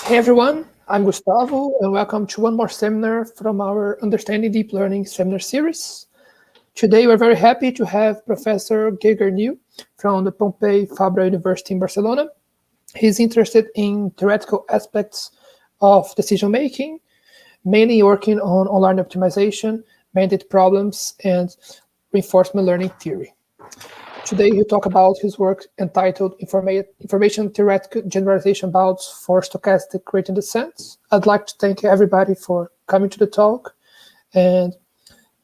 Hey everyone, I'm Gustavo, and welcome to one more seminar from our Understanding Deep Learning seminar series. Today we're very happy to have Professor Gergely from the Pompeu Fabra University in Barcelona. He's interested in theoretical aspects of decision-making, mainly working on online optimization, mandate problems, and reinforcement learning theory. Today he'll talk about his work entitled Information-Theoretic Generalization Bounds for Stochastic Gradient Descent. I'd like to thank everybody for coming to the talk, and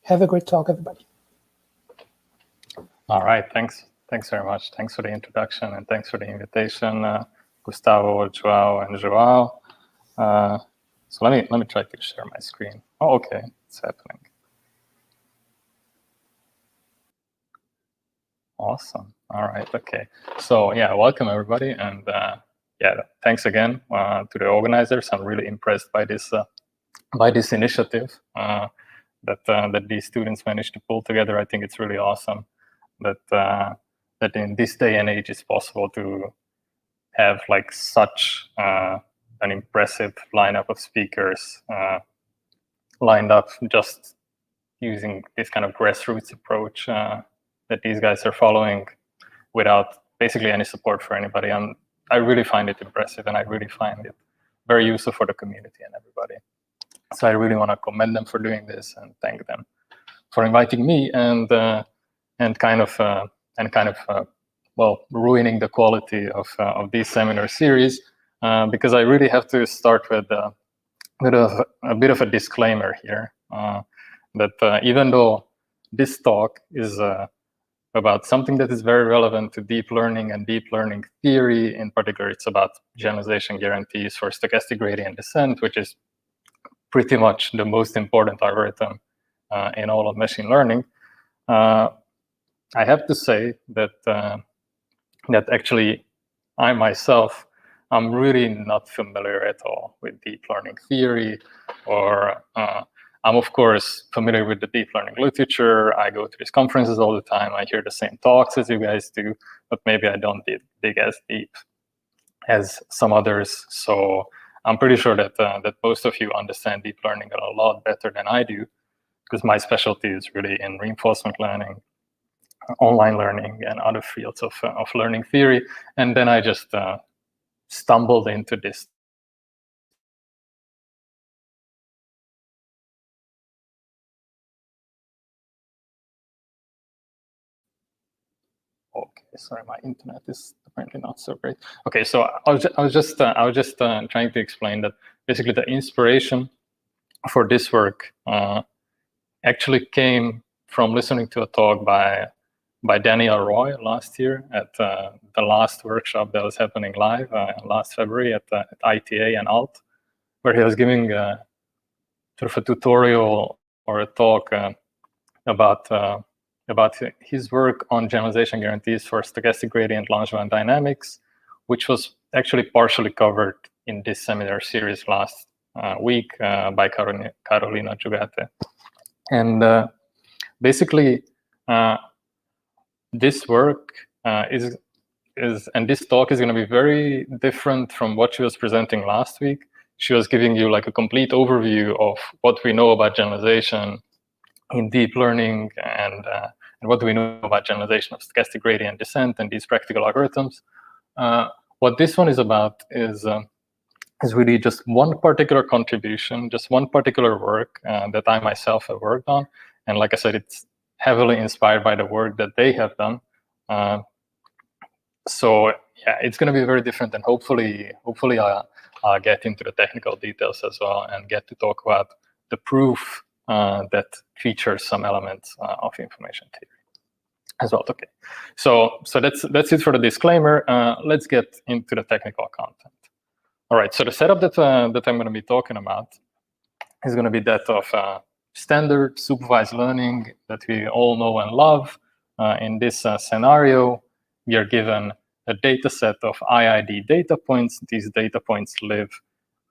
have a great talk, everybody. All right, thanks very much. Thanks for the introduction, and thanks for the invitation, Gustavo, Joao, and Joao. So let me try to share my screen. Oh, okay, it's happening. Awesome. All right. Okay. So yeah, welcome everybody, and yeah, thanks again to the organizers. I'm really impressed by this initiative that these students managed to pull together. I think it's really awesome that in this day and age it's possible to have like such an impressive lineup of speakers lined up just using this kind of grassroots approach that these guys are following without basically any support for anybody. I really find it impressive, and I really find it very useful for the community and everybody. So I really want to commend them for doing this and thank them for inviting me and kind of well, ruining the quality of these seminar series because I really have to start with a bit of a disclaimer here that even though this talk is about something that is very relevant to deep learning and deep learning theory. In particular, it's about generalization guarantees for stochastic gradient descent, which is pretty much the most important algorithm in all of machine learning. I have to say that that actually I myself, I'm really not familiar at all with deep learning theory, or I'm of course familiar with the deep learning literature. I go to these conferences all the time. I hear the same talks as you guys do, but maybe I don't dig as deep as some others. So I'm pretty sure that that most of you understand deep learning a lot better than I do, because my specialty is really in reinforcement learning, online learning, and other fields of learning theory. And then I just stumbled into this. Okay, sorry, my internet is apparently not so great. Okay, so I was just trying to explain that basically the inspiration for this work actually came from listening to a talk by Daniel Roy last year at the last workshop that was happening live last February at ITA and ALT, where he was giving sort of a tutorial or a talk about his work on generalization guarantees for stochastic gradient Langevin dynamics, which was actually partially covered in this seminar series last week by Carolina Giugate. And basically, this work and this talk is going to be very different from what she was presenting last week. She was giving you like a complete overview of what we know about generalization in deep learning and what do we know about generalization of stochastic gradient descent and these practical algorithms. What this one is about is really just one particular contribution, just one particular work that I myself have worked on. And like I said, it's heavily inspired by the work that they have done. So yeah, it's going to be very different, and hopefully I'll get into the technical details as well and get to talk about the proof that features some elements of information theory as well. Okay, so that's it for the disclaimer. Let's get into the technical content. All right, so the setup that I'm going to be talking about is going to be that of standard supervised learning that we all know and love. In this scenario, we are given a data set of IID data points. These data points live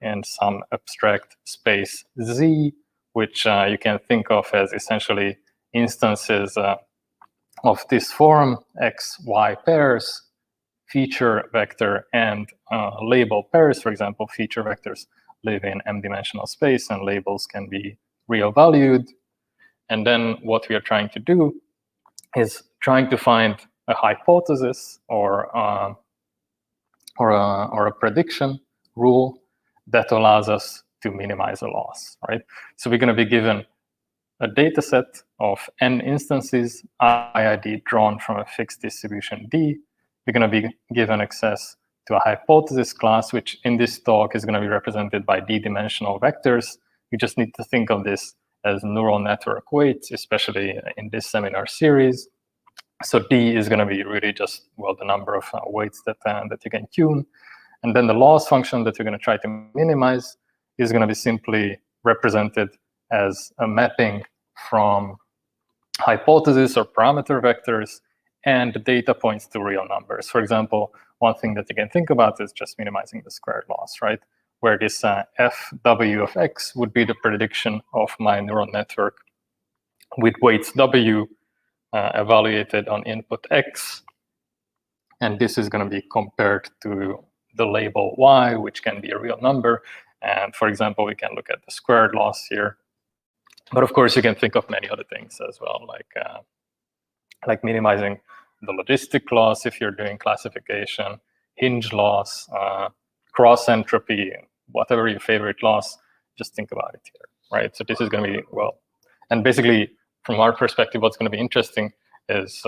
in some abstract space Z, which you can think of as essentially instances of this form, X, Y pairs, feature vector and label pairs. For example, feature vectors live in m-dimensional space and labels can be real valued. And then what we are trying to do is trying to find a hypothesis or a prediction rule that allows us to minimize a loss, right? So we're going to be given a data set of n instances, IID drawn from a fixed distribution D. We're going to be given access to a hypothesis class, which in this talk is going to be represented by d-dimensional vectors. You just need to think of this as neural network weights, especially in this seminar series. So D is going to be really just, well, the number of weights that you can tune. And then the loss function that you're going to try to minimize is going to be simply represented as a mapping from hypothesis or parameter vectors and data points to real numbers. For example, one thing that you can think about is just minimizing the squared loss, right? Where this fw of x would be the prediction of my neural network with weights w evaluated on input x. And this is going to be compared to the label y, which can be a real number. And for example, we can look at the squared loss here. But of course, you can think of many other things as well, like minimizing the logistic loss if you're doing classification, hinge loss, cross entropy, whatever your favorite loss, just think about it here, right? So this is going to be, well, and basically from our perspective, what's going to be interesting is,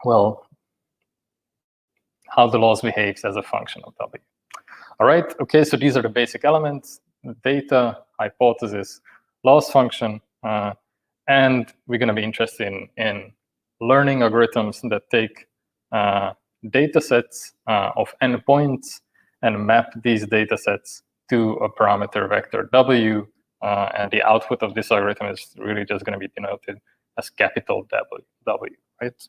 well, how the loss behaves as a function of W. All right, okay, so these are the basic elements: data, hypothesis, loss function, and we're going to be interested in learning algorithms that take data sets of n points and map these data sets to a parameter vector W, and the output of this algorithm is really just going to be denoted as capital W, right?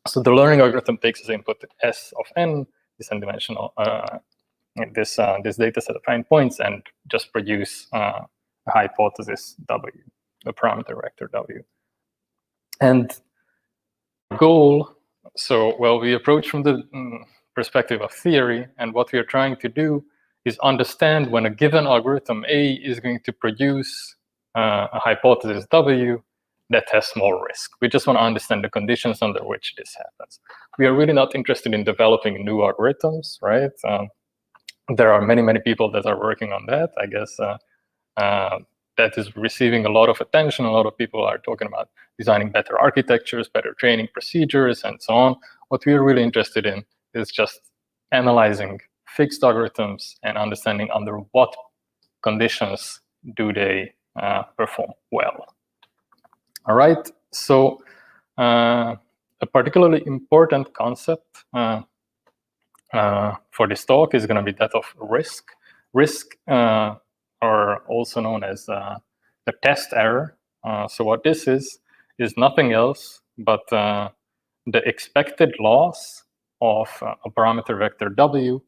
So the learning algorithm takes as input S of n, this n-dimensional, this data set of n points, and just produce a hypothesis W, a parameter vector W. And goal, so, well, we approach from the perspective of theory, and what we are trying to do is understand when a given algorithm A is going to produce a hypothesis W that has small risk. We just want to understand the conditions under which this happens. We are really not interested in developing new algorithms, right? There are many, many people that are working on that. I guess that is receiving a lot of attention. A lot of people are talking about designing better architectures, better training procedures, and so on. What we are really interested in is just analyzing fixed algorithms and understanding under what conditions do they perform well. All right, so a particularly important concept for this talk is going to be that of risk. Risk are also known as the test error. So what this is nothing else but the expected loss of a parameter vector W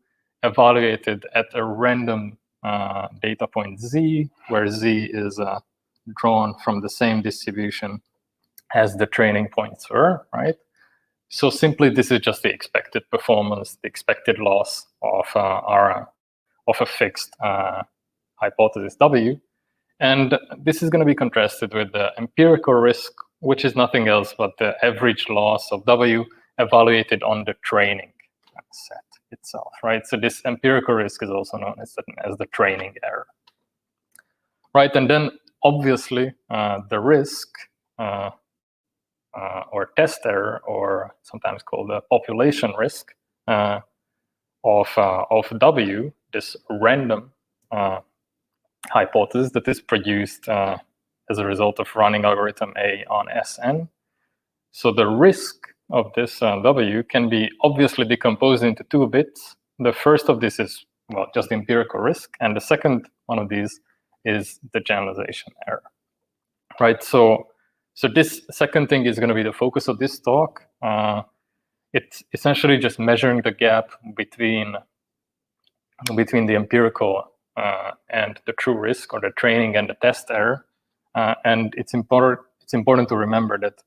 evaluated at a random data point Z, where Z is drawn from the same distribution as the training points were, right? So simply, this is just the expected performance, the expected loss of a fixed hypothesis W. And this is going to be contrasted with the empirical risk, which is nothing else but the average loss of W evaluated on the training set itself, right? So this empirical risk is also known as the training error, right? And then obviously the risk or test error, or sometimes called the population risk of W, this random hypothesis that is produced as a result of running algorithm A on Sn. So the risk of this W can be obviously decomposed into two bits. The first of this is, well, just the empirical risk, and the second one of these is the generalization error, right? So this second thing is going to be the focus of this talk. It's essentially just measuring the gap between the empirical and the true risk, or the training and the test error. And it's important to remember that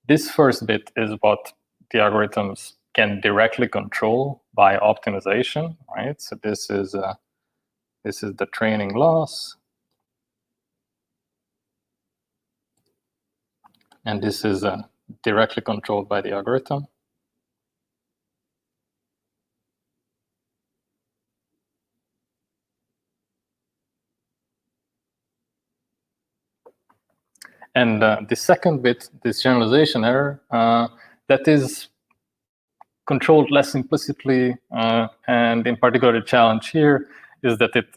this first bit is what the algorithms can directly control by optimization, right? So this is the training loss, and this is directly controlled by the algorithm. And the second bit, this generalization error, that is controlled less implicitly, and in particular the challenge here is that it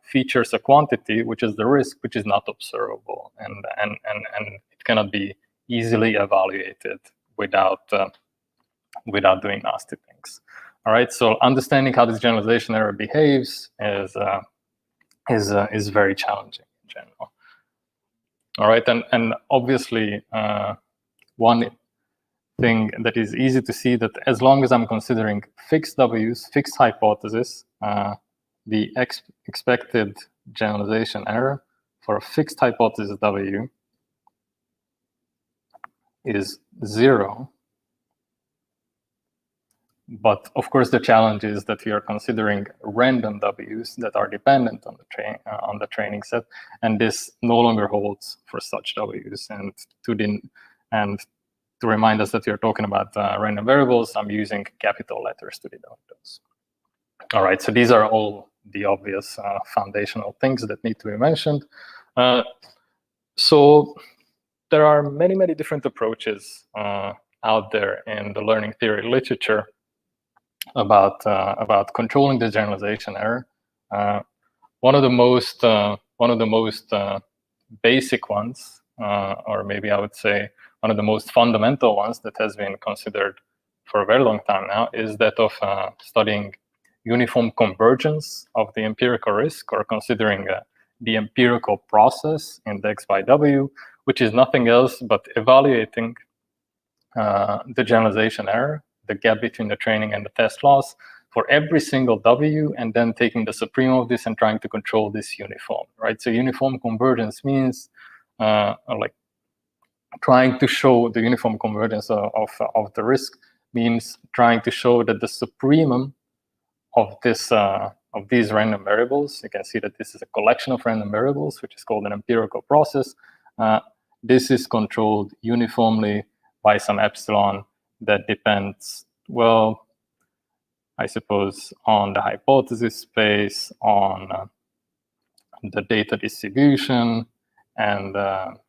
features a quantity, which is the risk, which is not observable, and it cannot be easily evaluated without doing nasty things. All right, so understanding how this generalization error behaves is very challenging in general. All right, and obviously one thing that is easy to see, that as long as I'm considering fixed W's, fixed hypothesis, the expected generalization error for a fixed hypothesis W is 0. But of course, the challenge is that we are considering random W's that are dependent on the training set, and this no longer holds for such W's. And to remind us that we are talking about random variables, I'm using capital letters to denote those. All right, so these are all the obvious foundational things that need to be mentioned. So there are many, many different approaches out there in the learning theory literature about controlling the generalization error. One of the most basic ones, or maybe I would say one of the most fundamental ones that has been considered for a very long time now, is that of studying uniform convergence of the empirical risk, or considering the empirical process indexed by W, which is nothing else but evaluating the generalization error, the gap between the training and the test loss, for every single W, and then taking the supreme of this and trying to control this uniform, right? So uniform convergence means like trying to show the uniform convergence of the risk means trying to show that the supremum of these random variables, you can see that this is a collection of random variables, which is called an empirical process. This is controlled uniformly by some epsilon that depends, well, I suppose, on the hypothesis space, on the data distribution, and the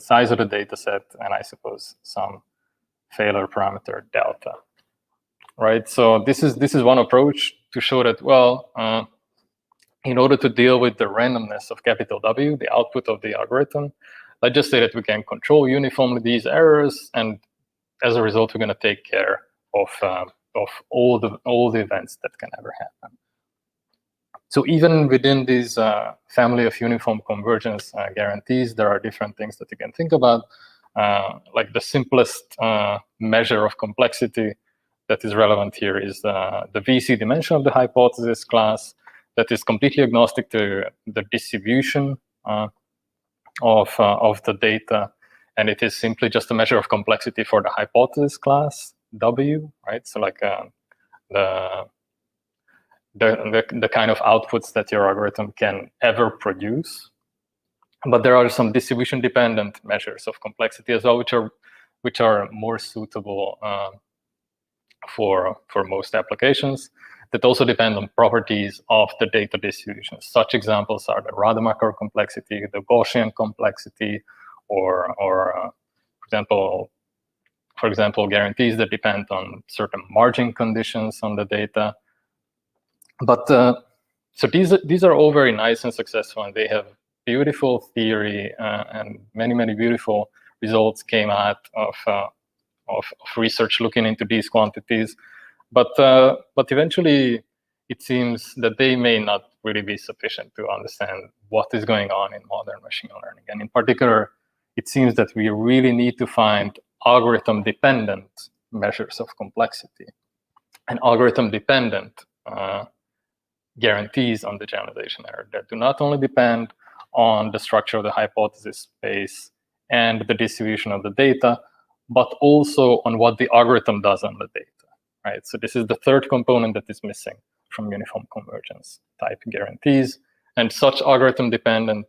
size of the data set, and I suppose some failure parameter delta. Right, so this is one approach to show that, well, in order to deal with the randomness of capital W, the output of the algorithm, let's just say that we can control uniformly these errors, and as a result, we're going to take care of all the events that can ever happen. So even within this family of uniform convergence guarantees, there are different things that you can think about, like the simplest measure of complexity that is relevant here is the VC dimension of the hypothesis class that is completely agnostic to the distribution of the data, and it is simply just a measure of complexity for the hypothesis class W, right? So like the kind of outputs that your algorithm can ever produce. But there are some distribution-dependent measures of complexity as well, which are more suitable for most applications, that also depend on properties of the data distribution. Such examples are the Rademacher complexity, the Gaussian complexity, or for example, guarantees that depend on certain margin conditions on the data. But so these are all very nice and successful, and they have beautiful theory, and many beautiful results came out of research looking into these quantities. But eventually, it seems that they may not really be sufficient to understand what is going on in modern machine learning. And in particular, it seems that we really need to find algorithm-dependent measures of complexity and algorithm-dependent guarantees on the generalization error that do not only depend on the structure of the hypothesis space and the distribution of the data, but also on what the algorithm does on the data, right? So this is the third component that is missing from uniform convergence type guarantees. And such algorithm-dependent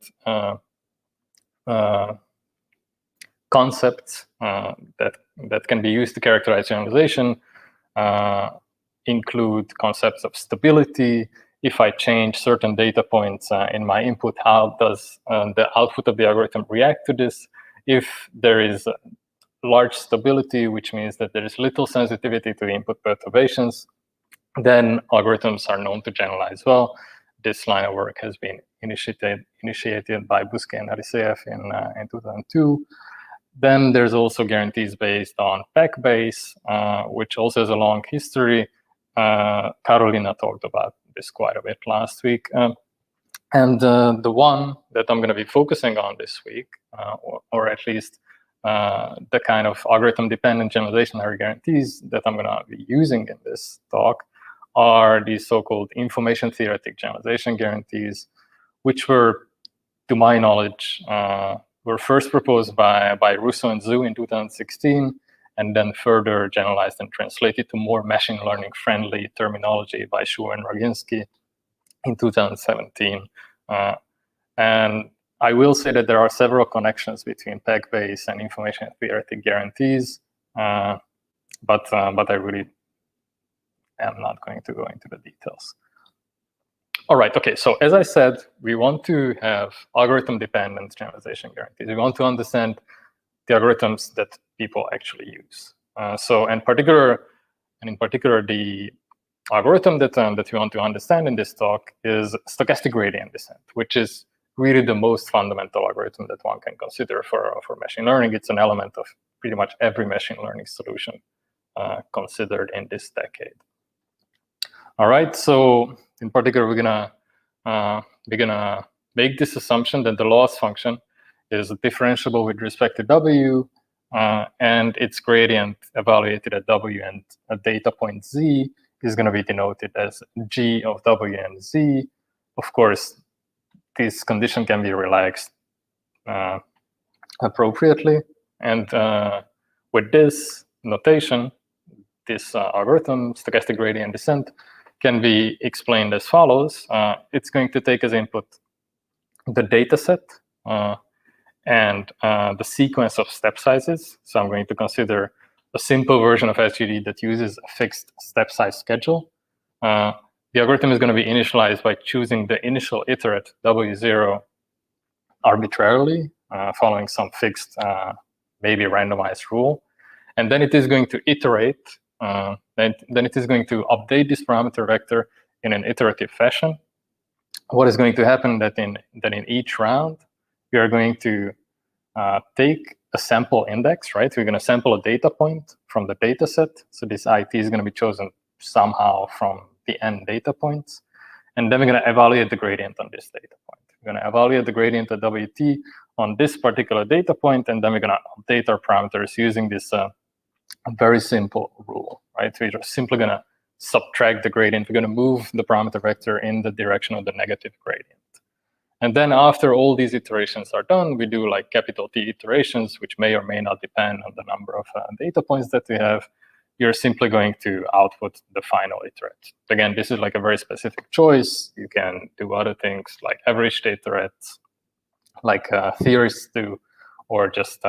concepts that can be used to characterize generalization include concepts of stability. If I change certain data points in my input, how does the output of the algorithm react to this? If there is large stability, which means that there is little sensitivity to input perturbations, then algorithms are known to generalize well. This line of work has been initiated by Bousquet and Ariseev in 2002. Then there's also guarantees based on PEC base, which also has a long history. Carolina talked about this quite a bit last week. And the one that I'm going to be focusing on this week, or at least the kind of algorithm-dependent generalization error guarantees that I'm going to be using in this talk, are these so-called information-theoretic generalization guarantees, which were, to my knowledge, were first proposed by Russo and Zhu in 2016, and then further generalized and translated to more machine learning-friendly terminology by Shu and Roginski in 2017. And I will say that there are several connections between PEC-based and information-theoretic guarantees, but I really am not going to go into the details. All right, okay, so as I said, we want to have algorithm-dependent generalization guarantees. We want to understand the algorithms that people actually use. So in particular, the algorithm that we want to understand in this talk is stochastic gradient descent, which is really the most fundamental algorithm that one can consider for machine learning. It's an element of pretty much every machine learning solution considered in this decade. All right, so in particular, we're gonna make this assumption that the loss function is differentiable with respect to W, and its gradient evaluated at W and a data point Z is going to be denoted as G of W and Z. Of course, this condition can be relaxed appropriately. And with this notation, this algorithm, stochastic gradient descent, can be explained as follows. It's going to take as input the data set and the sequence of step sizes. So I'm going to consider a simple version of SGD that uses a fixed step size schedule. The algorithm is going to be initialized by choosing the initial iterate W0 arbitrarily, following some fixed, maybe randomized rule. And then it is going to iterate, then it is going to update this parameter vector in an iterative fashion. What is going to happen that in each round, we are going to take a sample index, right? We're going to sample a data point from the data set. So this IT is going to be chosen somehow from the n data points. And then we're going to evaluate the gradient on this data point. We're going to evaluate the gradient of WT on this particular data point, and then we're going to update our parameters using this very simple rule, right? We're just simply going to subtract the gradient. We're going to move the parameter vector in the direction of the negative gradient. And then after all these iterations are done, we do like capital T iterations, which may or may not depend on the number of data points that we have. You're simply going to output the final iterate. Again, this is like a very specific choice. You can do other things like averaged iterates, like theorists do, or just,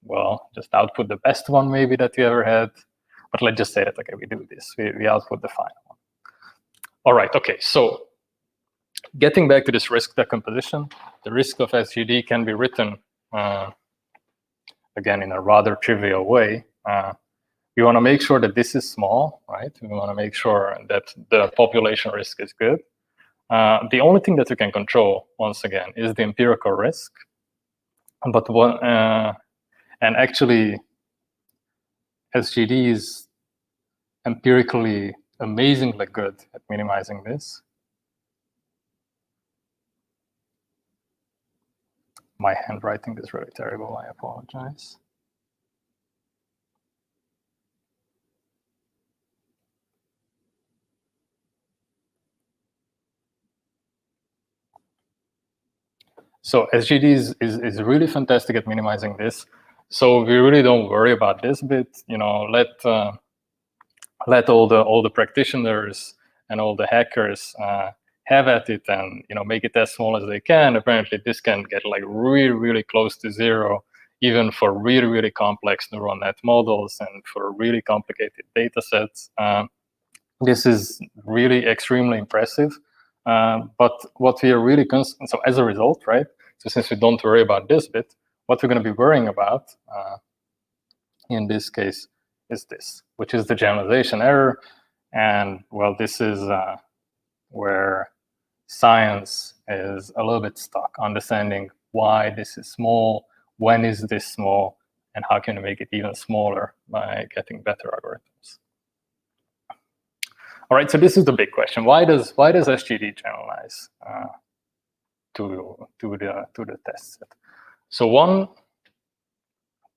well, just output the best one maybe that you ever had. But let's just say that, okay, we do this. We output the final one. All right, okay, so getting back to this risk decomposition, the risk of SGD can be written, again, in a rather trivial way. We want to make sure that this is small, right? We want to make sure that the population risk is good. The only thing that we can control, once again, is the empirical risk. But and actually, SGD is empirically amazingly good at minimizing this. My handwriting is really terrible, I apologize. So SGD is really fantastic at minimizing this. So we really don't worry about this bit. Let all the practitioners and all the hackers have at it, and make it as small as they can. Apparently, this can get like really close to zero, even for really complex neural net models and for really complicated data sets. This is really extremely impressive. But what we are really so as a result, right? So since we don't worry about this bit, what we're going to be worrying about in this case is this, which is the generalization error. And well, this is where science is a little bit stuck, understanding why this is small, when is this small, and how can we make it even smaller by getting better algorithms. All right, so this is the big question. Why does SGD generalize to the test set?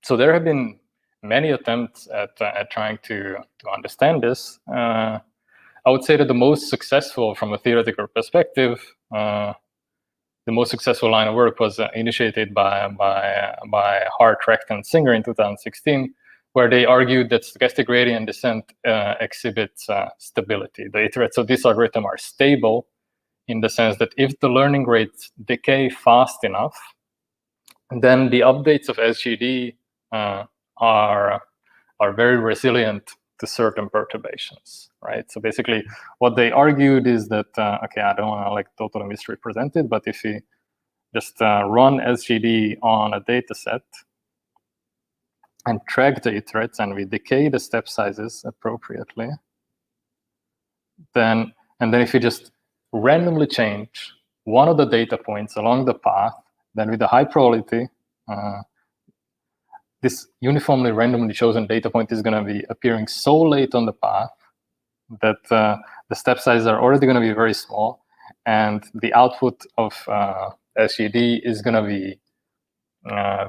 So there have been many attempts at trying to understand this. I would say that the most successful, from a theoretical perspective, the most successful line of work was initiated by Hart, Recht, and Singer in 2016, where they argued that stochastic gradient descent exhibits stability. The iterates of this algorithm are stable in the sense that if the learning rates decay fast enough, then the updates of SGD are very resilient to certain perturbations, right? So basically, what they argued is that okay, I don't want to like totally misrepresent it, but if we just run SGD on a data set and track the iterates, and we decay the step sizes appropriately, then if we just randomly change one of the data points along the path, then with a high probability, this uniformly randomly chosen data point is going to be appearing so late on the path that the step sizes are already going to be very small, and the output of SGD is going to be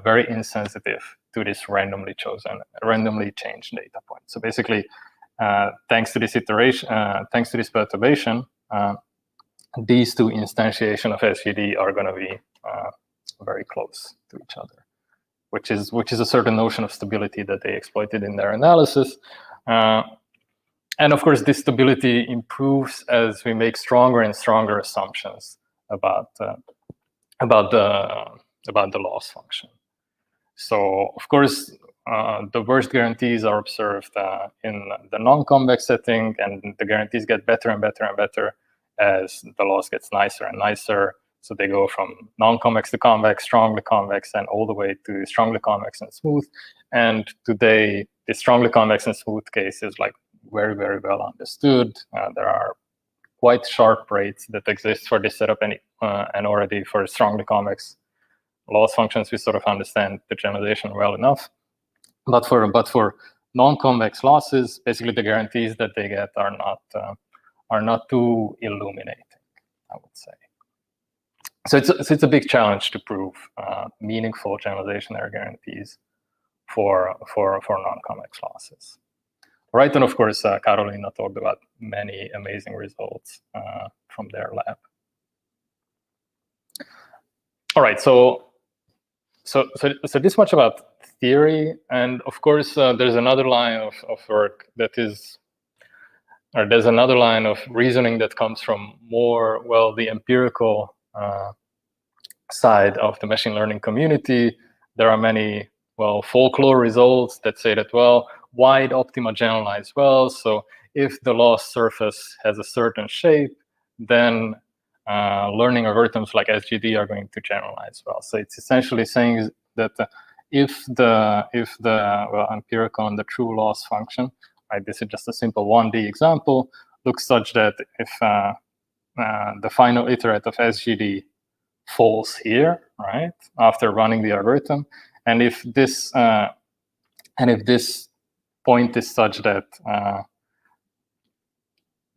very insensitive to this randomly changed data point. So basically, thanks to this iteration, thanks to this perturbation, these two instantiations of SGD are going to be very close to each other, which is a certain notion of stability that they exploited in their analysis. And of course, this stability improves as we make stronger and stronger assumptions about the loss function. So of course, the worst guarantees are observed in the non-convex setting, and the guarantees get better and better and better as the loss gets nicer and nicer. So they go from non-convex to convex, strongly convex, and all the way to strongly convex and smooth. And today, the strongly convex and smooth case is like very well understood. There are quite sharp rates that exist for this setup, and already for strongly convex loss functions, we sort of understand the generalization well enough. But for non-convex losses, basically the guarantees that they get are not too illuminating, I would say. So it's a big challenge to prove meaningful generalization error guarantees for non-convex losses. Right, and of course, Carolina talked about many amazing results from their lab. All right, so this much about theory, and of course, there's another line of work that is, or there's another line of reasoning that comes from more, well, the empirical side of the machine learning community. There are many, well, folklore results that say that, well, wide optima generalize well. So if the loss surface has a certain shape, then learning algorithms like SGD are going to generalize well. So it's essentially saying that if the empirical and the true loss function, right, this is just a simple 1D example, looks such that if the final iterate of SGD falls here, right, after running the algorithm, and if this point is such that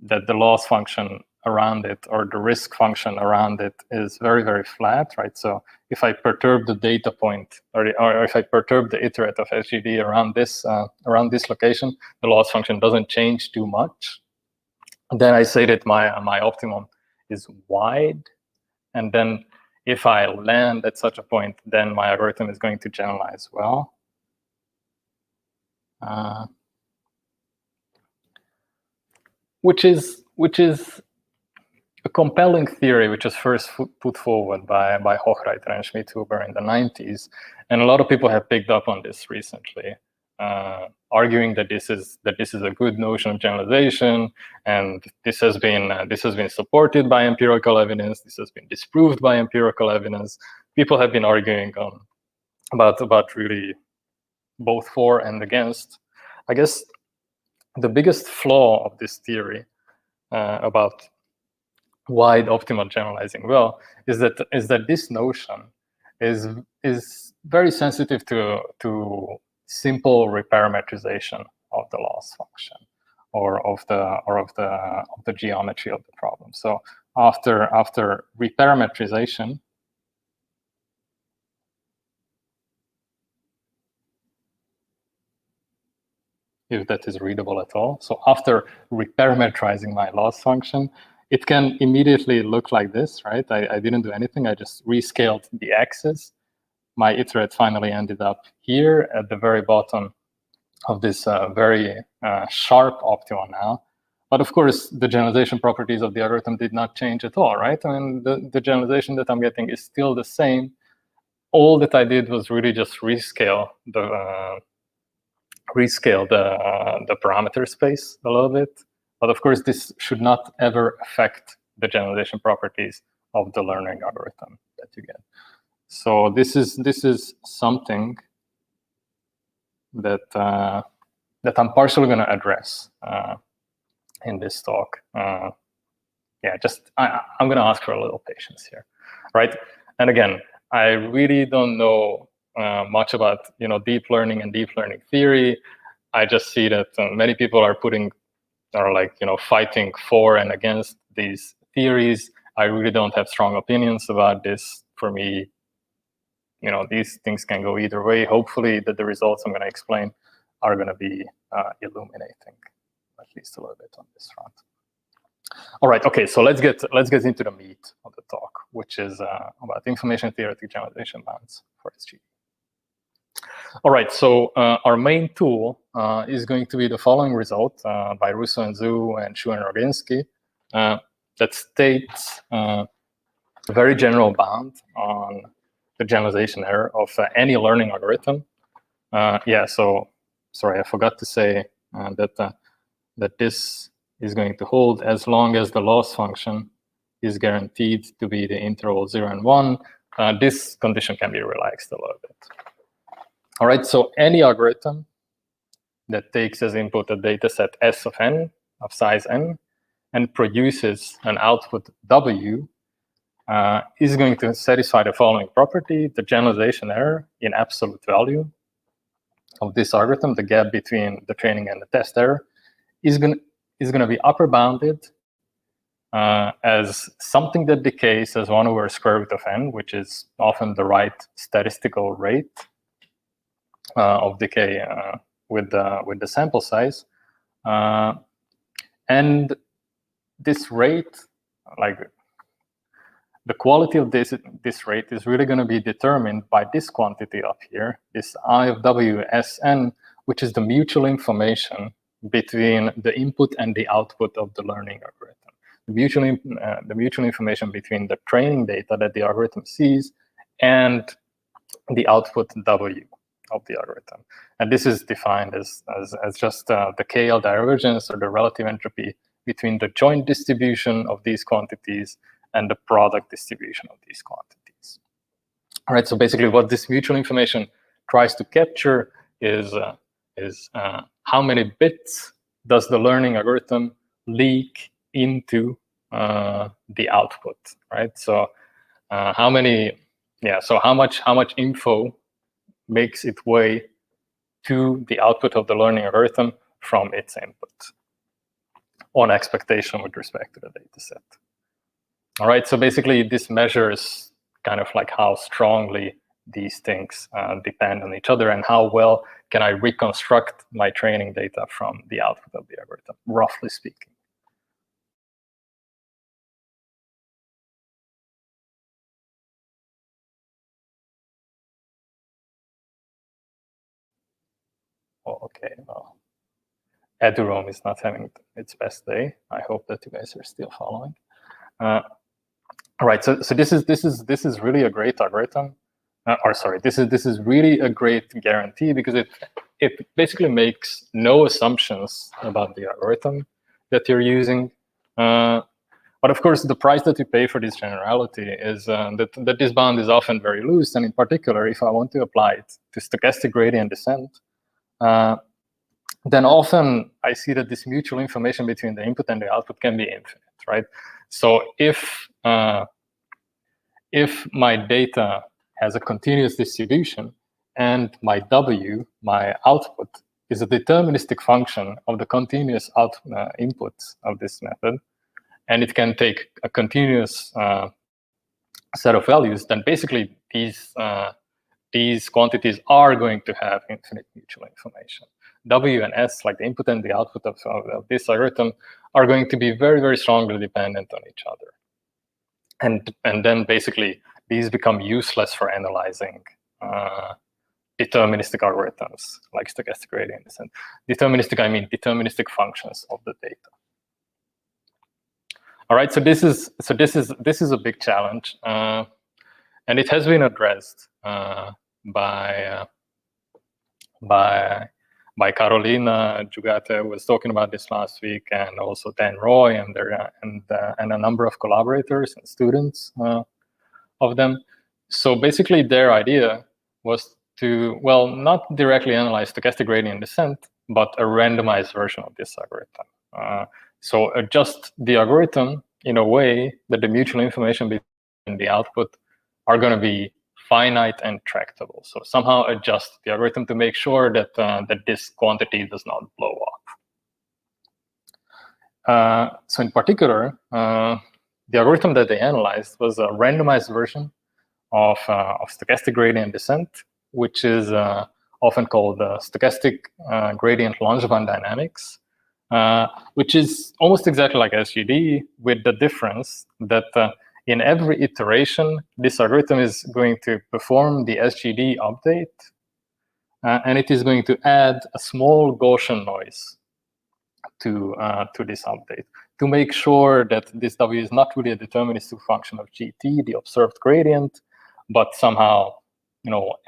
that the loss function around it, or the risk function around it, is very flat, right? So if I perturb the data point, or if I perturb the iterate of SGD around this location, the loss function doesn't change too much. Then I say that my optimum is wide, and then if I land at such a point, then my algorithm is going to generalize well. which is a compelling theory, which was first put forward by Hochreiter and Schmidt-Huber in the 90s, and a lot of people have picked up on this recently, arguing that this is a good notion of generalization, and this has been supported by empirical evidence. This has been disproved by empirical evidence. People have been arguing about really both for and against. I guess the biggest flaw of this theory about wide optimal generalizing well is that this notion is very sensitive to simple reparametrization of the loss function or of the geometry of the problem. So after reparametrization, if that is readable at all. So after reparametrizing my loss function, it can immediately look like this, right? I didn't do anything. I just rescaled the axis. My iterate finally ended up here at the very bottom of this very sharp optimal now. But of course, the generalization properties of the algorithm did not change at all, right? I mean, the generalization that I'm getting is still the same. All that I did was really just rescale the parameter space a little bit. But of course, this should not ever affect the generalization properties of the learning algorithm that you get. So this is something that I'm partially going to address in this talk. Yeah, I'm going to ask for a little patience here, right? And again, I really don't know much about deep learning and deep learning theory. I just see that many people are fighting for and against these theories. I really don't have strong opinions about this. For me, these things can go either way. Hopefully that the results I'm going to explain are going to be illuminating, at least a little bit on this front. All right, okay, so let's get into the meat of the talk, which is about information-theoretic generalization bounds for SGD. All right, so our main tool is going to be the following result by Russo and Zhu and Shu and Roginski that states a very general bound on the generalization error of any learning algorithm. Yeah, so sorry, I forgot to say that this is going to hold as long as the loss function is guaranteed to be the interval 0 and 1. This condition can be relaxed a little bit. All right, so any algorithm that takes as input a data set S of n, of size n, and produces an output W, is going to satisfy the following property: the generalization error in absolute value of this algorithm, the gap between the training and the test error, is going to be upper bounded as something that decays as 1 over square root of n, which is often the right statistical rate of decay with the sample size, and this rate, like the quality of this rate, is really going to be determined by this quantity up here, this I of W Sn, which is the mutual information between the input and the output of the learning algorithm. The mutual information between the training data that the algorithm sees and the output W of the algorithm. And this is defined as just the KL divergence, or the relative entropy between the joint distribution of these quantities and the product distribution of these quantities. All right, so basically what this mutual information tries to capture is how many bits does the learning algorithm leak into the output, right? So how much info makes its way to the output of the learning algorithm from its input on expectation with respect to the data set. All right, so basically this measures kind of like how strongly these things depend on each other and how well can I reconstruct my training data from the output of the algorithm, roughly speaking. okay, well, Eduroam is not having its best day. I hope that you guys are still following. All right, so this is really a great algorithm. This is really a great guarantee because it basically makes no assumptions about the algorithm that you're using. But of course, the price that you pay for this generality is that this bound is often very loose. And in particular, if I want to apply it to stochastic gradient descent, then often I see that this mutual information between the input and the output can be infinite, right? So if my data has a continuous distribution and my W, my output, is a deterministic function of the continuous inputs of this method, and it can take a continuous set of values, then basically these quantities are going to have infinite mutual information. W and S, like the input and the output of this algorithm, are going to be very, very strongly dependent on each other. And then basically these become useless for analyzing deterministic algorithms like stochastic gradient descent. Deterministic, I mean deterministic functions of the data. All right, so this is a big challenge, and it has been addressed by Carolina Giugate was talking about this last week, and also Dan Roy and a number of collaborators and students of them. So basically, their idea was to, well, not directly analyze stochastic gradient descent, but a randomized version of this algorithm. So adjust the algorithm in a way that the mutual information between the output are going to be finite and tractable. So somehow adjust the algorithm to make sure that that this quantity does not blow up. So in particular, the algorithm that they analyzed was a randomized version of stochastic gradient descent, which is often called stochastic gradient Langevin dynamics, which is almost exactly like SGD, with the difference that in every iteration, this algorithm is going to perform the SGD update, and it is going to add a small Gaussian noise to this update to make sure that this W is not really a deterministic function of GT, the observed gradient, but somehow,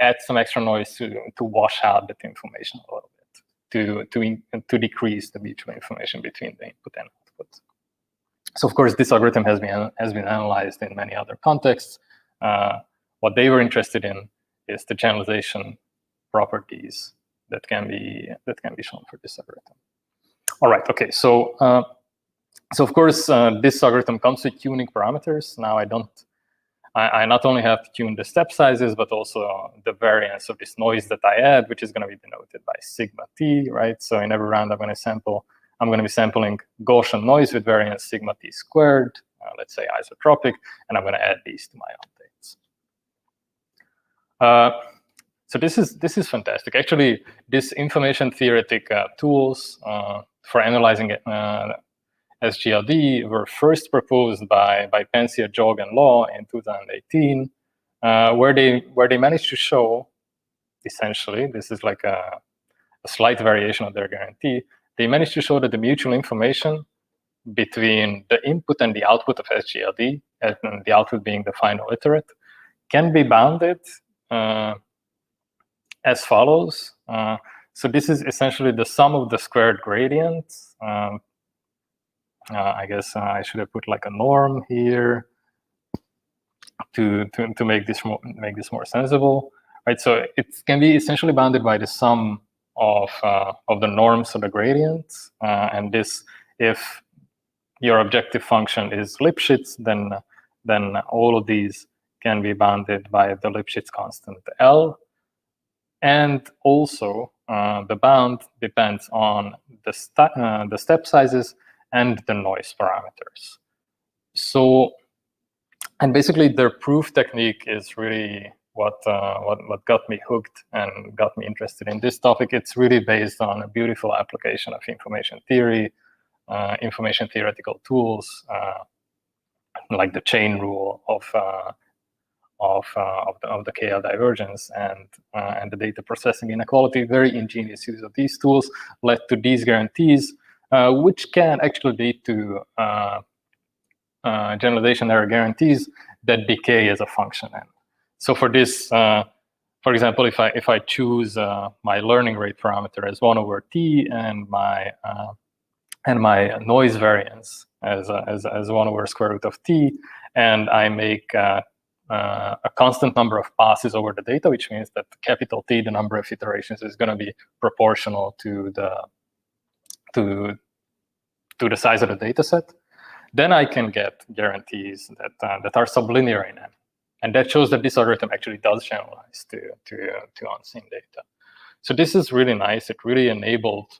add some extra noise to wash out that information a little bit, to decrease the mutual information between the input and output. So of course, this algorithm has been analyzed in many other contexts. What they were interested in is the generalization properties that can be shown for this algorithm. All right. Okay. So of course, this algorithm comes with tuning parameters. Now I not only have to tune the step sizes, but also the variance of this noise that I add, which is going to be denoted by sigma t, right? So in every round I'm going to be sampling Gaussian noise with variance sigma t squared, let's say isotropic, and I'm going to add these to my updates. So this is fantastic. Actually, this information-theoretic tools for analyzing SGLD were first proposed by Pensia, Jog, and Law in 2018, where they managed to show, essentially, this is like a slight variation of their guarantee. They managed to show that the mutual information between the input and the output of SGLD, and the output being the final iterate, can be bounded as follows. So this is essentially the sum of the squared gradients. I guess I should have put like a norm here to make this more sensible, right? So it can be essentially bounded by the sum of the norms of the gradients, and this, if your objective function is Lipschitz, then all of these can be bounded by the Lipschitz constant L, and also the bound depends on the step sizes and the noise parameters. So, and basically their proof technique is really what got me hooked and got me interested in this topic. It's really based on a beautiful application of information theory, information theoretical tools, like the chain rule of of the KL divergence and the data processing inequality. Very ingenious use of these tools led to these guarantees, which can actually lead to generalization error guarantees that decay as a function. And so for this, for example, if I choose my learning rate parameter as 1/t and my noise variance as 1/√t, and I make a constant number of passes over the data, which means that capital T, the number of iterations, is going to be proportional to the size of the data set, then I can get guarantees that are sublinear in M. And that shows that this algorithm actually does generalize to unseen data. So this is really nice. It really enabled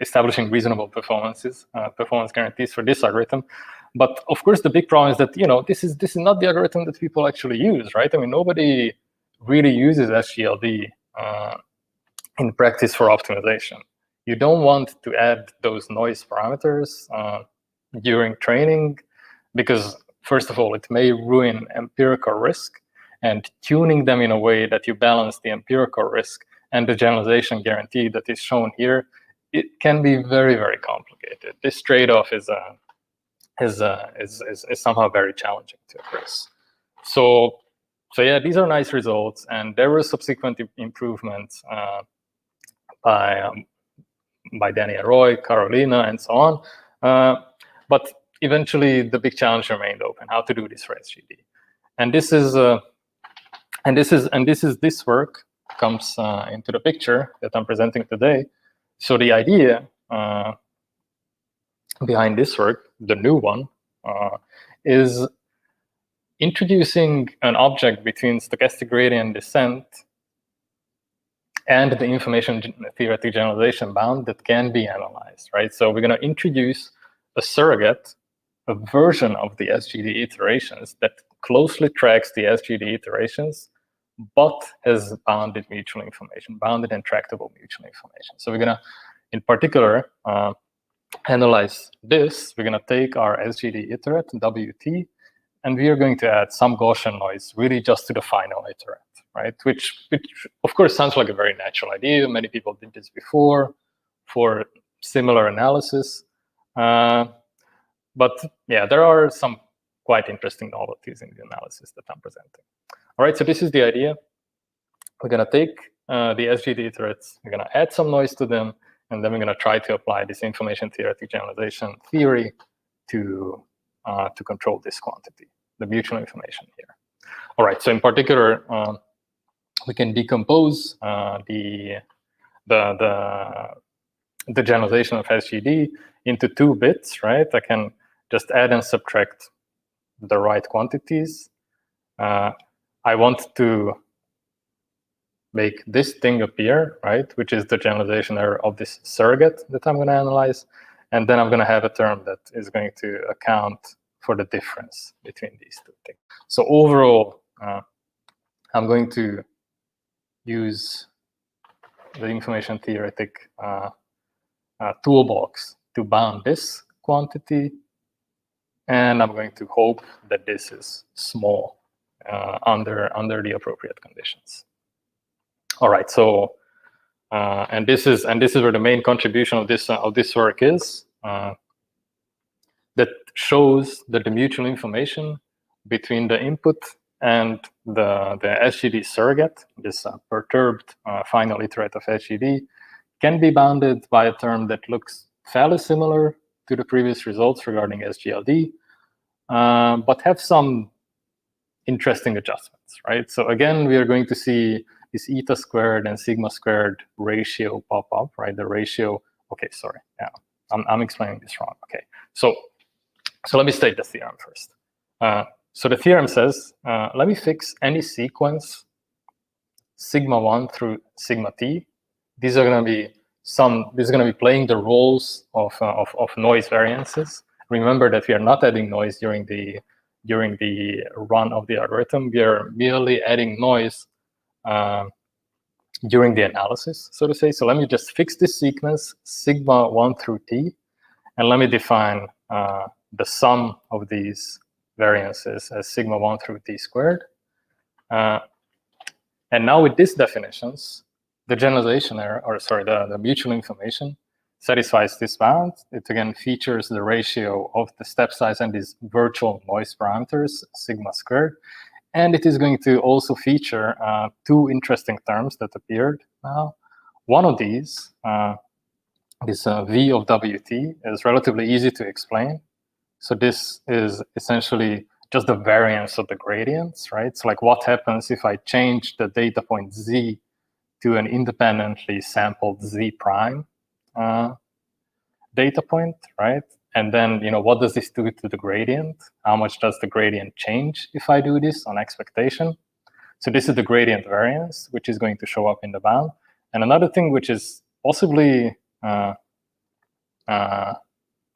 establishing reasonable performance guarantees for this algorithm. But of course, the big problem is that this is not the algorithm that people actually use, right? I mean, nobody really uses SGLD in practice for optimization. You don't want to add those noise parameters during training because, first of all, it may ruin empirical risk, and tuning them in a way that you balance the empirical risk and the generalization guarantee that is shown here, it can be very, very complicated. This trade-off is somehow very challenging to address. So yeah, these are nice results, and there were subsequent improvements by Danny and Roy, Carolina, and so on. But eventually, the big challenge remained open: how to do this for SGD. And this work comes into the picture that I'm presenting today. So the idea behind this work, the new one, is introducing an object between stochastic gradient descent and the information-theoretic generalization bound that can be analyzed, right? So we're going to introduce a surrogate, a version of the SGD iterations that closely tracks the SGD iterations, but has bounded mutual information, bounded and tractable mutual information. So we're going to, in particular, analyze this. We're going to take our SGD iterate, WT, and we are going to add some Gaussian noise really just to the final iterate, right? Which of course sounds like a very natural idea. Many people did this before for similar analysis. But yeah, there are some quite interesting novelties in the analysis that I'm presenting. All right, so this is the idea. We're going to take the SGD iterates, we're going to add some noise to them, and then we're going to try to apply this information-theoretic generalization theory to control this quantity, the mutual information here. All right, so in particular, we can decompose the generalization of SGD into 2 bits, right? I can just add and subtract the right quantities. I want to make this thing appear, right, which is the generalization error of this surrogate that I'm going to analyze. And then I'm going to have a term that is going to account for the difference between these 2 things. So overall, I'm going to use the information-theoretic toolbox to bound this quantity. And I'm going to hope that this is small under the appropriate conditions. All right, so and this is where the main contribution of this work is. That shows that the mutual information between the input and the SGD surrogate, this perturbed final iterate of SGD, can be bounded by a term that looks fairly similar to the previous results regarding SGLD, but have some interesting adjustments, right? So again, we are going to see this eta squared and sigma squared ratio pop up, right? The ratio, okay, sorry, yeah, I'm explaining this wrong. Okay, so let me state the theorem first. So the theorem says, let me fix any sequence sigma 1 through sigma t. These are going to be playing the roles of noise variances. Remember that we are not adding noise during the run of the algorithm. We are merely adding noise during the analysis, so to say. So let me just fix this sequence sigma 1 through t, and let me define the sum of these variances as sigma 1 through t squared. And now with these definitions, the generalization error, or sorry, the mutual information satisfies this bound. It again features the ratio of the step size and these virtual noise parameters, sigma squared. And it is going to also feature two interesting terms that appeared now. One of these, this V of WT, is relatively easy to explain. So this is essentially just the variance of the gradients, right? So like what happens if I change the data point Z to an independently sampled Z prime data point, right? And then, what does this do to the gradient? How much does the gradient change if I do this on expectation? So this is the gradient variance, which is going to show up in the bound. And another thing which is possibly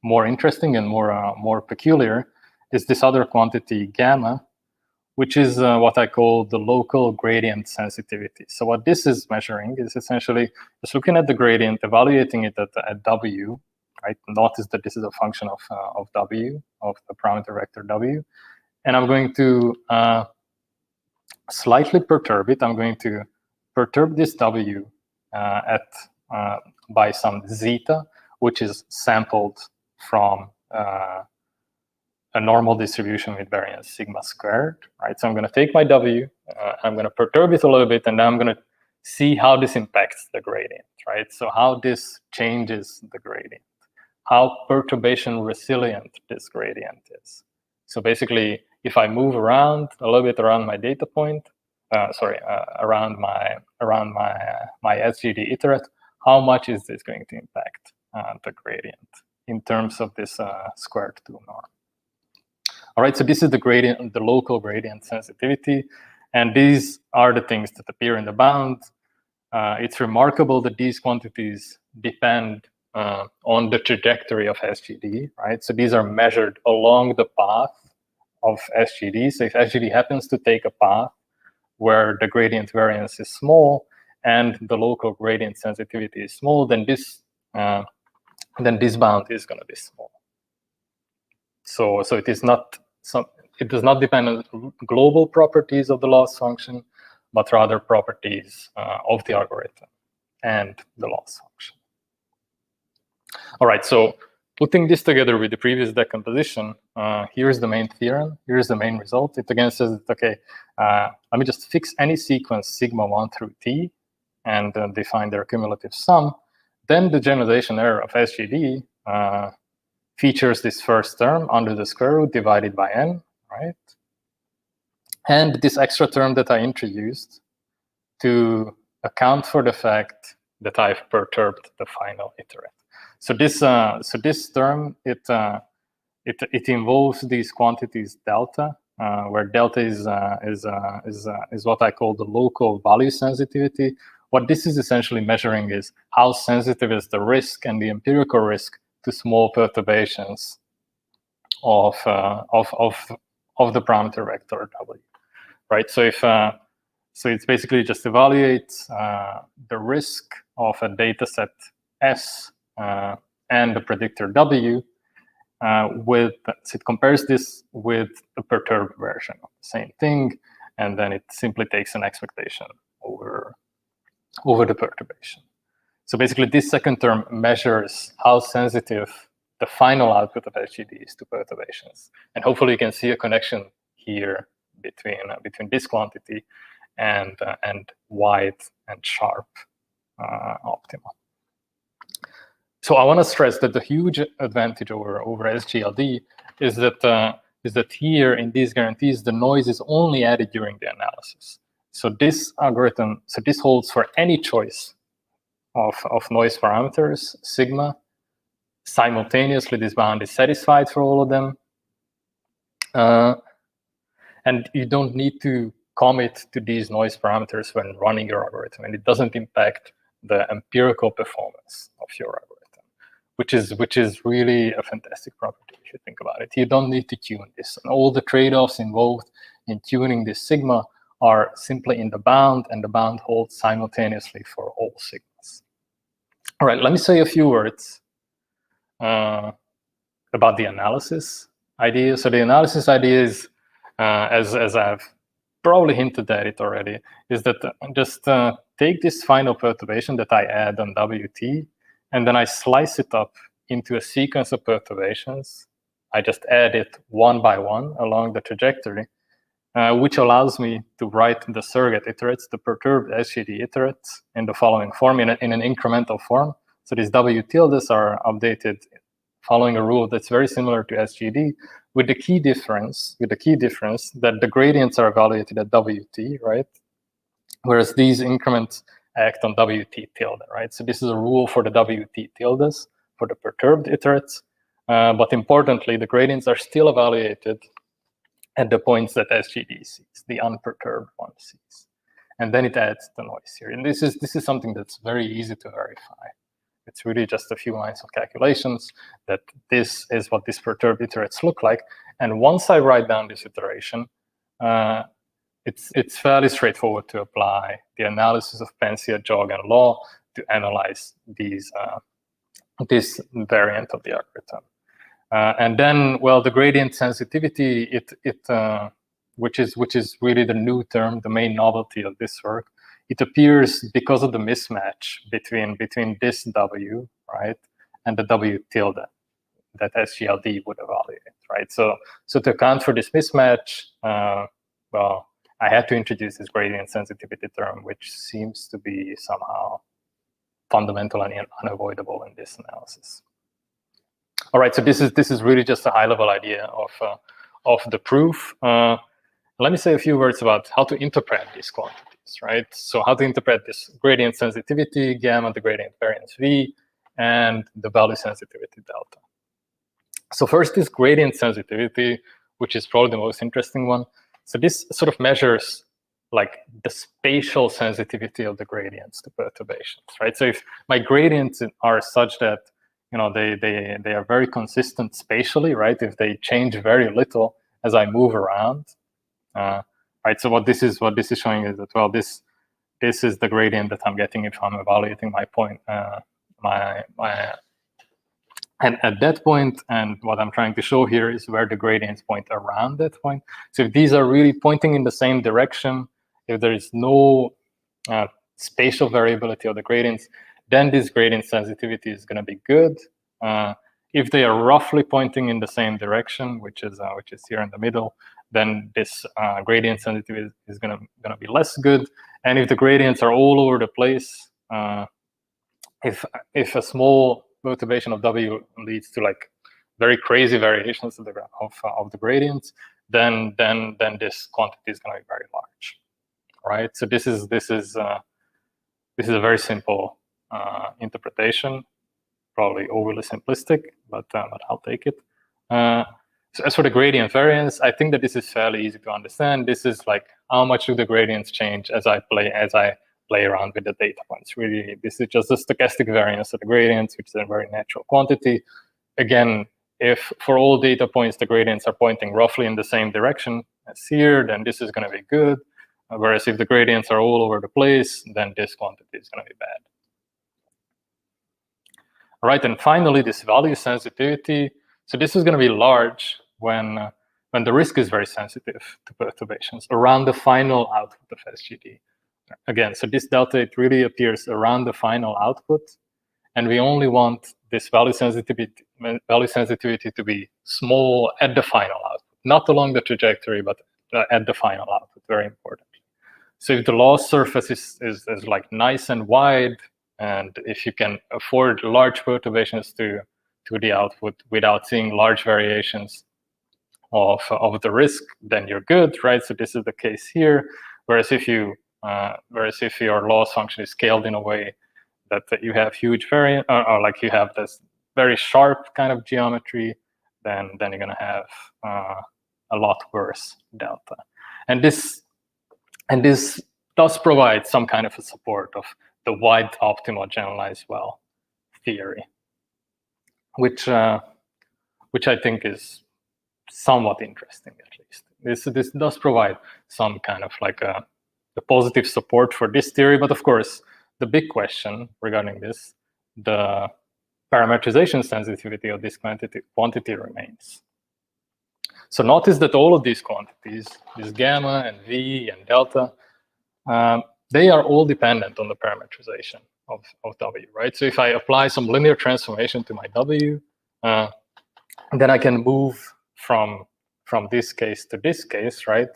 more interesting and more peculiar is this other quantity gamma, which is what I call the local gradient sensitivity. So what this is measuring is essentially just looking at the gradient, evaluating it at W, right? Notice that this is a function of W, of the parameter vector W. And I'm going to slightly perturb it. I'm going to perturb this W by some zeta, which is sampled from a normal distribution with variance sigma squared, right? So I'm going to take my W, I'm going to perturb it a little bit, and then I'm going to see how this impacts the gradient, right? So how this changes the gradient, how perturbation resilient this gradient is. So basically, if I move around a little bit around my data point, around my SGD iterate, how much is this going to impact the gradient in terms of this squared 2 norm? All right, so this is the gradient, the local gradient sensitivity, and these are the things that appear in the bound. It's remarkable that these quantities depend on the trajectory of SGD, right? So these are measured along the path of SGD. So if SGD happens to take a path where the gradient variance is small and the local gradient sensitivity is small, then this bound is going to be small. So it is not it does not depend on global properties of the loss function, but rather properties of the algorithm and the loss function. All right, so putting this together with the previous decomposition, here's the main theorem, here's the main result. It again says that, okay, let me just fix any sequence sigma 1 through t and define their cumulative sum. Then the generalization error of SGD features this first term under the square root divided by n, right? And this extra term that I introduced to account for the fact that I've perturbed the final iterate. So this term, it involves these quantities delta, where delta is what I call the local value sensitivity. What this is essentially measuring is how sensitive is the risk and the empirical risk to small perturbations of the parameter vector W, right? So if so it's basically just evaluates the risk of a data set S and the predictor W so it compares this with the perturbed version of the same thing, and then it simply takes an expectation over the perturbation. So basically, this second term measures how sensitive the final output of SGD is to perturbations. And hopefully you can see a connection here between this quantity and wide and sharp optima. So I want to stress that the huge advantage over SGLD is that here in these guarantees, the noise is only added during the analysis. So this algorithm, this holds for any choice of noise parameters, sigma. Simultaneously, this bound is satisfied for all of them. And you don't need to commit to these noise parameters when running your algorithm, and it doesn't impact the empirical performance of your algorithm, which is really a fantastic property if you think about it. You don't need to tune this, and all the trade-offs involved in tuning this sigma are simply in the bound, and the bound holds simultaneously for all sigmas. All right, let me say a few words about the analysis idea. So the analysis idea is, as I've probably hinted at it already, is that just take this final perturbation that I add on WT, and then I slice it up into a sequence of perturbations. I just add it one by one along the trajectory, which allows me to write the surrogate iterates, the perturbed SGD iterates, in the following form, in an incremental form. So these W tildes are updated following a rule that's very similar to SGD, with the key difference that the gradients are evaluated at WT, right? Whereas these increments act on WT tilde, right? So this is a rule for the WT tildes, for the perturbed iterates. But importantly, the gradients are still evaluated at the points that SGD sees, the unperturbed one sees. And then it adds the noise here. And this is something that's very easy to verify. It's really just a few lines of calculations that this is what these perturbed iterates look like. And once I write down this iteration, it's fairly straightforward to apply the analysis of Penzias, jog, and law to analyze these this variant of the algorithm. And then, well, the gradient sensitivity, which is really the new term, the main novelty of this work, it appears because of the mismatch between this W, right, and the W tilde that SGLD would evaluate, right? So to account for this mismatch, well, I had to introduce this gradient sensitivity term, which seems to be somehow fundamental and unavoidable in this analysis. All right, so this is really just a high-level idea of the proof. Let me say a few words about how to interpret these quantities, right? So how to interpret this gradient sensitivity, gamma, the gradient variance V, and the value sensitivity delta. So first, this gradient sensitivity, which is probably the most interesting one. So this sort of measures like the spatial sensitivity of the gradients to perturbations, right? So if my gradients are such that they are very consistent spatially, right? If they change very little as I move around, right? So what this is showing is that, well, this is the gradient that I'm getting if I'm evaluating my point, and at that point, and what I'm trying to show here is where the gradients point around that point. So if these are really pointing in the same direction, if there is no spatial variability of the gradients, then this gradient sensitivity is going to be good. If they are roughly pointing in the same direction, which is here in the middle, then this gradient sensitivity is going to be less good. And if the gradients are all over the place, if a small perturbation of W leads to like very crazy variations of the gradients, then this quantity is going to be very large, right? So this is a very simple interpretation, probably overly simplistic, but I'll take it. So as for the gradient variance, I think that this is fairly easy to understand. This is like how much do the gradients change as I play around with the data points. Really, this is just the stochastic variance of the gradients, which is a very natural quantity. Again, if for all data points the gradients are pointing roughly in the same direction as here, then this is going to be good. Whereas if the gradients are all over the place, then this quantity is going to be bad. All right, and finally, this value sensitivity. So this is going to be large when the risk is very sensitive to perturbations around the final output of SGD. Again, so this delta, it really appears around the final output, and we only want this value sensitivity to be small at the final output, not along the trajectory, but at the final output, very important. So if the loss surface is like nice and wide, and if you can afford large perturbations to the output without seeing large variations of the risk, then you're good, right? So this is the case here. Whereas if your loss function is scaled in a way that you have huge variance, or like you have this very sharp kind of geometry, then you're going to have a lot worse delta. And this does provide some kind of a support of the wide optimal generalized well theory, which I think is somewhat interesting, at least. This does provide some kind of like a positive support for this theory, but of course, the big question regarding this, the parametrization sensitivity of this quantity remains. So notice that all of these quantities, this gamma and V and delta, they are all dependent on the parametrization of W, right? So if I apply some linear transformation to my W, then I can move from this case to this case, right?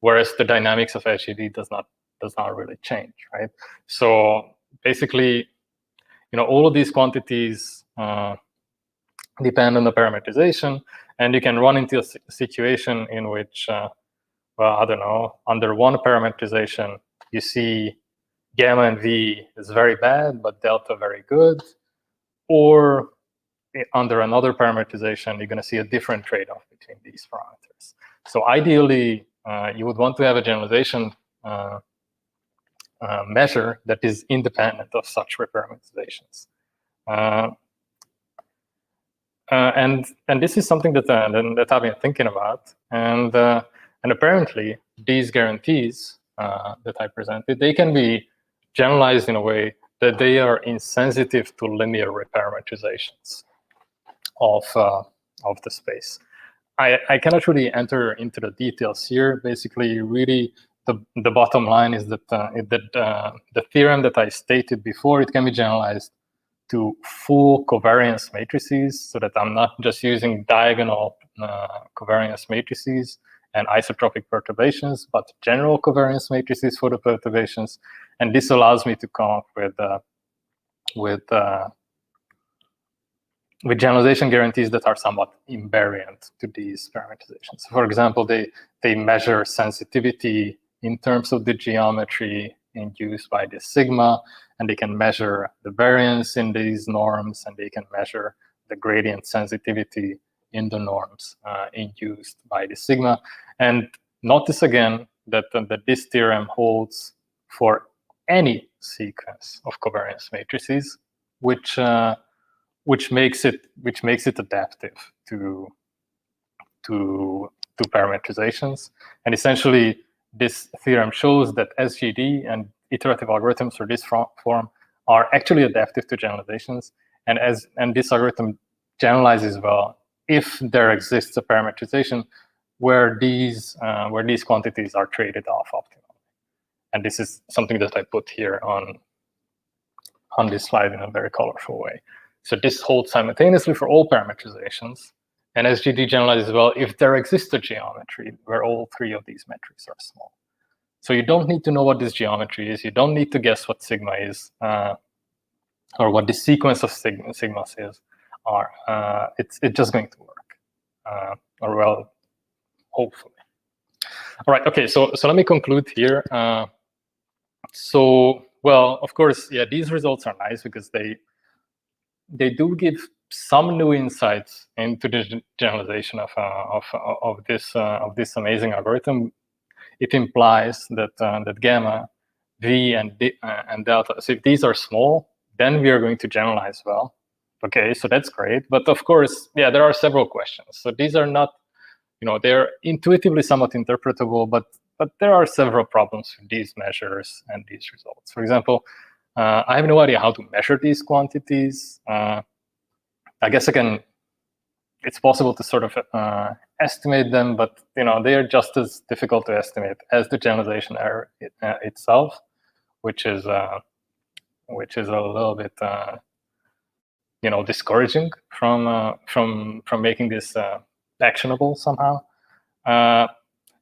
Whereas the dynamics of SGD does not really change, right? So basically, all of these quantities depend on the parametrization, and you can run into a situation in which, well, I don't know, under one parametrization, you see gamma and V is very bad, but delta very good. Or under another parametrization, you're going to see a different trade-off between these parameters. So ideally, you would want to have a generalization measure that is independent of such reparameterizations. And this is something that I've been thinking about, and apparently these guarantees that I presented, they can be generalized in a way that they are insensitive to linear reparameterizations of the space. I cannot really enter into the details here. Basically, really, the bottom line is that the theorem that I stated before, it can be generalized to full covariance matrices, so that I'm not just using diagonal covariance matrices and isotropic perturbations, but general covariance matrices for the perturbations. And this allows me to come up with generalization guarantees that are somewhat invariant to these parameterizations. For example, they measure sensitivity in terms of the geometry induced by this sigma, and they can measure the variance in these norms, and they can measure the gradient sensitivity in the norms induced by the sigma. And notice again that this theorem holds for any sequence of covariance matrices, which makes it adaptive to parametrizations. And essentially, this theorem shows that SGD and iterative algorithms for this form are actually adaptive to generalizations, and this algorithm generalizes well if there exists a parametrization where these quantities are traded off optimally. And this is something that I put here on this slide in a very colorful way. So this holds simultaneously for all parametrizations, and SGD generalizes well if there exists a geometry where all three of these metrics are small. So you don't need to know what this geometry is. You don't need to guess what sigma is, or what the sequence of sigmas is. It's just going to work, or well, hopefully. All right. Okay. So let me conclude here. So well, of course, yeah, these results are nice because they do give some new insights into the generalization of this amazing algorithm. It implies that gamma, V, and delta, so if these are small, then we are going to generalize well. Okay, so that's great. But of course, yeah, there are several questions. So these are not, they're intuitively somewhat interpretable, but there are several problems with these measures and these results. For example, I have no idea how to measure these quantities. I guess it's possible to sort of estimate them, but they are just as difficult to estimate as the generalization error itself, which is a little bit discouraging from making this actionable somehow. And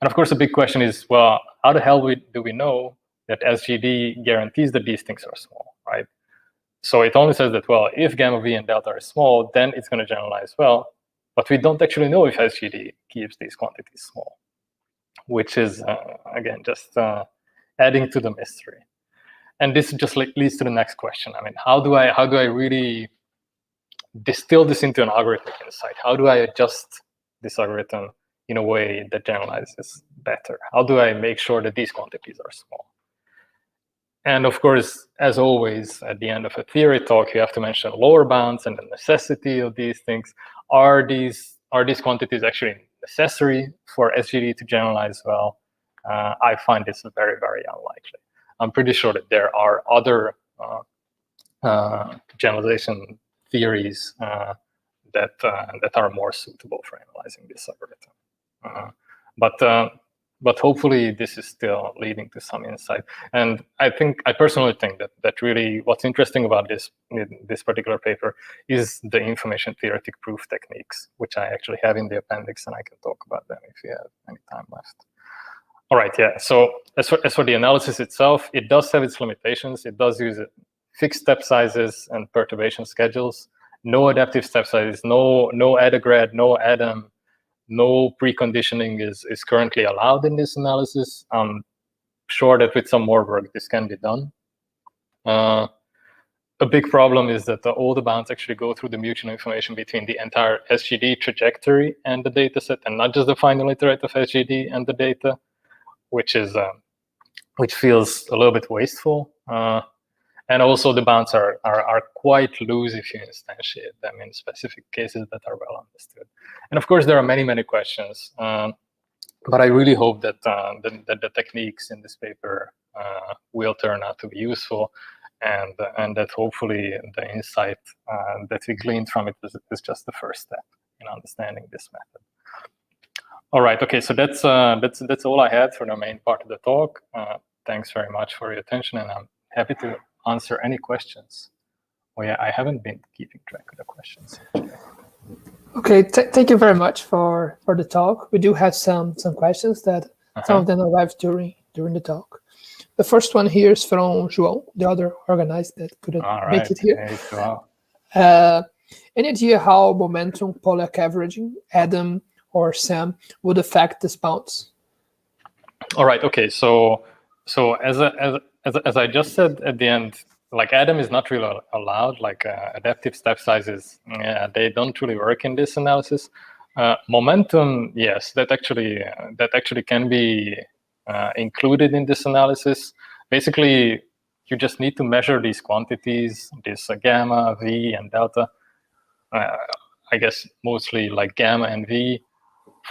of course, the big question is, well, how the hell do we know that SGD guarantees that these things are small, right? So it only says that, well, if gamma, V, and delta are small, then it's going to generalize well. But we don't actually know if SGD keeps these quantities small, which is, again, just adding to the mystery. And this just leads to the next question. I mean, how do I really distill this into an algorithmic insight? How do I adjust this algorithm in a way that generalizes better? How do I make sure that these quantities are small? And of course, as always, at the end of a theory talk, you have to mention lower bounds and the necessity of these things. Are these quantities actually necessary for SGD to generalize well? I find this very, very unlikely. I'm pretty sure that there are other generalization theories that are more suitable for analyzing this algorithm. But hopefully this is still leading to some insight. And I personally think that really what's interesting about this particular paper is the information-theoretic proof techniques, which I actually have in the appendix, and I can talk about them if you have any time left. All right, yeah. So as for the analysis itself, it does have its limitations. It does use fixed step sizes and perturbation schedules. No adaptive step sizes. No AdaGrad. No Adam. No preconditioning is currently allowed in this analysis. I'm sure that with some more work, this can be done. A big problem is that all the bounds actually go through the mutual information between the entire SGD trajectory and the data set, and not just the final iterate of SGD and the data, which feels a little bit wasteful. And also the bounds are quite loose if you instantiate them in specific cases that are well understood. And of course, there are many questions. But I really hope that the techniques in this paper will turn out to be useful, and that hopefully the insight that we gleaned from it is just the first step in understanding this method. All right, okay, so that's all I had for the main part of the talk. Thanks very much for your attention, and I'm happy to answer any questions. Oh yeah, I haven't been keeping track of the questions. Okay, thank you very much for the talk. We do have some questions that some of them arrived during the talk. The first one here is from João, the other organized that couldn't make it here. Hey, João. Any idea how momentum, Pollack averaging, Adam or SAM would affect these bounds? All right, okay, so as I just said at the end, like Adam is not really allowed, like adaptive step sizes, they don't really work in this analysis. Momentum, yes, that actually can be included in this analysis. Basically, you just need to measure these quantities, this gamma, V, and delta. I guess mostly like gamma and V,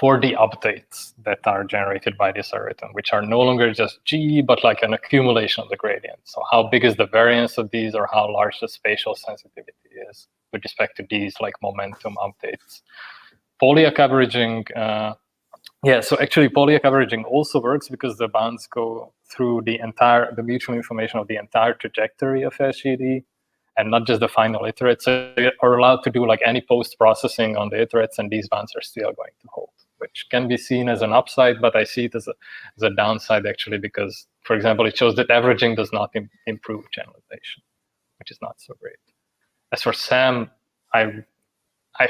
for the updates that are generated by this algorithm, which are no longer just G, but like an accumulation of the gradient. So how big is the variance of these, or how large the spatial sensitivity is with respect to these like momentum updates. Pollack averaging, so actually Pollack averaging also works because the bounds go through the mutual information of the entire trajectory of SGD, and not just the final iterates. So you are allowed to do like any post-processing on the iterates, and these bounds are still going to hold, which can be seen as an upside, but I see it as a downside actually, because, for example, it shows that averaging does not improve generalization, which is not so great. As for SAM, I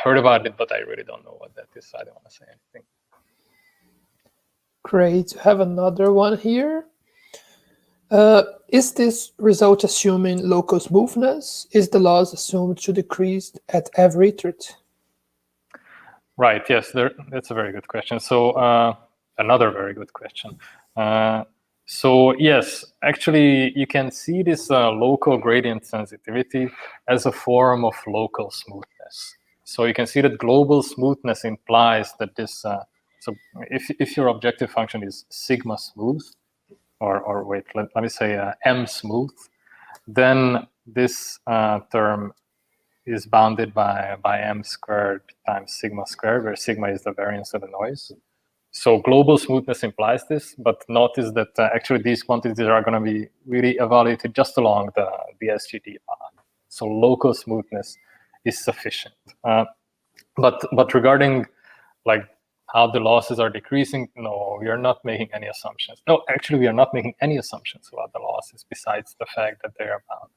heard about it, but I really don't know what that is, so I don't want to say anything. Great. I have another one here. Is this result assuming local smoothness? Is the loss assumed to decrease at every iterate? Right, yes, that's a very good question. So another very good question. So yes, actually, you can see this local gradient sensitivity as a form of local smoothness. So you can see that global smoothness implies that this, so if your objective function is sigma smooth, or wait, let me say M smooth, then this term is bounded by M squared times sigma squared, where sigma is the variance of the noise. So global smoothness implies this, but notice that actually these quantities are going to be really evaluated just along the SGD path. So local smoothness is sufficient. But regarding like how the losses are decreasing, no, we are not making any assumptions. No, actually, we are not making any assumptions about the losses besides the fact that they are bound.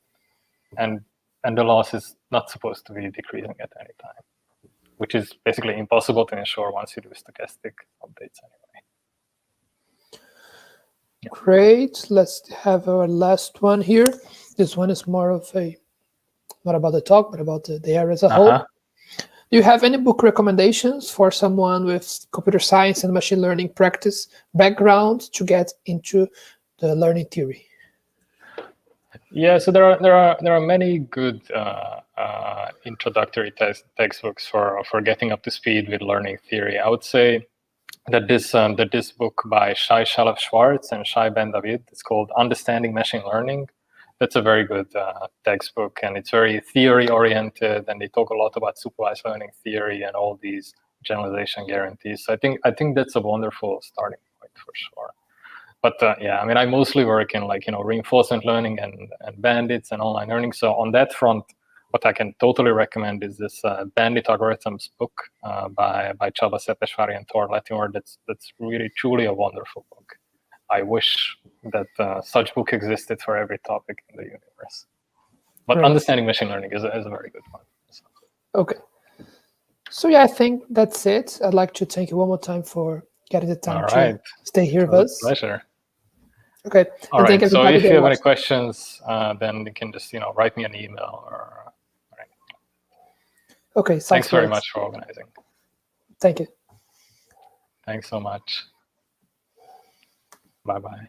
And the loss is not supposed to be decreasing at any time, which is basically impossible to ensure once you do stochastic updates anyway. Yeah. Great. Let's have our last one here. This one is more of not about the talk, but about the area as a whole. Do you have any book recommendations for someone with computer science and machine learning practice background to get into the learning theory? Yeah, so there are many good introductory textbooks for getting up to speed with learning theory. I would say that this book by Shai Shalaf Schwartz and Shai Ben David, it's called Understanding Machine Learning. that's a very good textbook, and it's very theory oriented, and they talk a lot about supervised learning theory and all these generalization guarantees. So I think that's a wonderful starting point for sure. But yeah, I mean, I mostly work in like, reinforcement learning and bandits and online learning. So on that front, what I can totally recommend is this Bandit Algorithms book by Csaba Szepesvári and Thor Latimer. That's really truly a wonderful book. I wish that such book existed for every topic in the universe. But Right. Understanding Machine Learning is a very good one. So. Okay. So yeah, I think that's it. I'd like to thank you one more time for getting the time to stay here with us. Pleasure. Okay. All right. So if you have any questions, then you can just write me an email or anything. Okay. Thanks very much for organizing. Thank you. Thanks so much. Bye-bye.